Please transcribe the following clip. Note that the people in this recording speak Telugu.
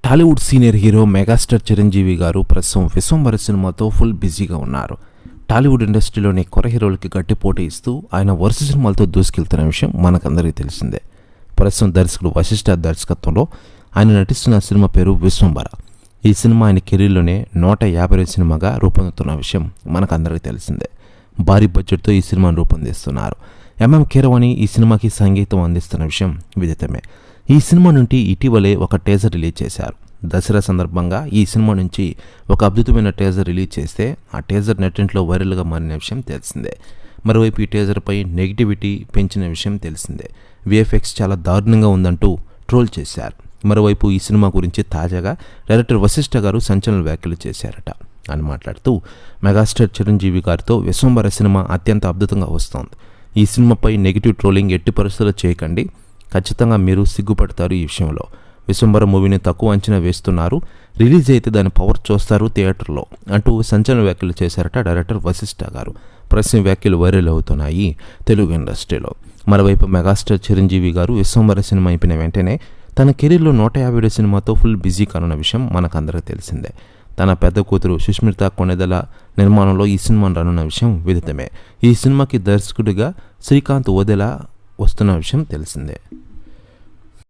Tollywood senior hero megastar Chiranjeevi గారు ప్రస్తుతం విశ్వంబర సినిమాతో ఫుల్ బిజీగా ఉన్నారు. టాలీవుడ్ ఇండస్ట్రీలోని కొర హీరోలకి గట్టి పోటీ ఇస్తూ ఆయన వరుస సినిమాలతో దూసుకెళ్తున్న విషయం మనకందరికీ తెలిసిందే. ప్రస్తుతం దర్శకుడు వశిష్ఠ దర్శకత్వంలో ఆయన నటిస్తున్న సినిమా పేరు విశ్వంబర. ఈ సినిమా ఆయన కెరీర్లోనే 150 సినిమాగా రూపొందుతున్న విషయం మనకందరికీ తెలిసిందే. భారీ బడ్జెట్తో ఈ సినిమాను రూపొందిస్తున్నారు. ఎంఎం కీరవాణి ఈ సినిమాకి సంగీతం అందిస్తున్న విషయం విదితమే. ఈ సినిమా నుండి ఇటీవలే ఒక టీజర్ రిలీజ్ చేశారు. దసరా సందర్భంగా ఈ సినిమా నుంచి ఒక అద్భుతమైన టీజర్ రిలీజ్ చేస్తే ఆ టీజర్ నెట్టింట్లో వైరల్గా మారిన విషయం తెలిసిందే. మరోవైపు ఈ టీజర్పై నెగిటివిటీ పెంచిన విషయం తెలిసిందే. విఎఫ్ఎక్స్ చాలా దారుణంగా ఉందంటూ ట్రోల్ చేశారు. మరోవైపు ఈ సినిమా గురించి తాజాగా డైరెక్టర్ వశిష్ఠ గారు సంచలన వ్యాఖ్యలు చేశారట. అని మాట్లాడుతూ మెగాస్టార్ చిరంజీవి గారితో విశ్వంబర సినిమా అత్యంత అద్భుతంగా వస్తోంది. ఈ సినిమాపై నెగిటివ్ ట్రోలింగ్ ఎట్టి పరిస్థితుల్లో చేయకండి, ఖచ్చితంగా మీరు సిగ్గుపడతారు. ఈ విషయంలో విశ్వంబర మూవీని తక్కువ అంచనా వేస్తున్నారు, రిలీజ్ అయితే దాని పవర్ చూస్తారు థియేటర్లో అంటూ సంచలన వ్యాఖ్యలు చేశారట డైరెక్టర్ వశిష్ఠ గారు. ప్రస్తుతం వ్యాఖ్యలు వైరల్ అవుతున్నాయి తెలుగు ఇండస్ట్రీలో. మరోవైపు మెగాస్టార్ చిరంజీవి గారు విశ్వంబర సినిమా అయిపోయిన వెంటనే తన కెరీర్లో 150 సినిమాతో ఫుల్ బిజీ కానున్న విషయం మనకందరికీ తెలిసిందే. తన పెద్ద కూతురు సుష్మిత కొణిదెల నిర్మాణంలో ఈ సినిమాను రానున్న విషయం విదితమే. ఈ సినిమాకి దర్శకుడిగా శ్రీకాంత్ ఓదెలా వస్తున్న విషయం తెలిసిందే.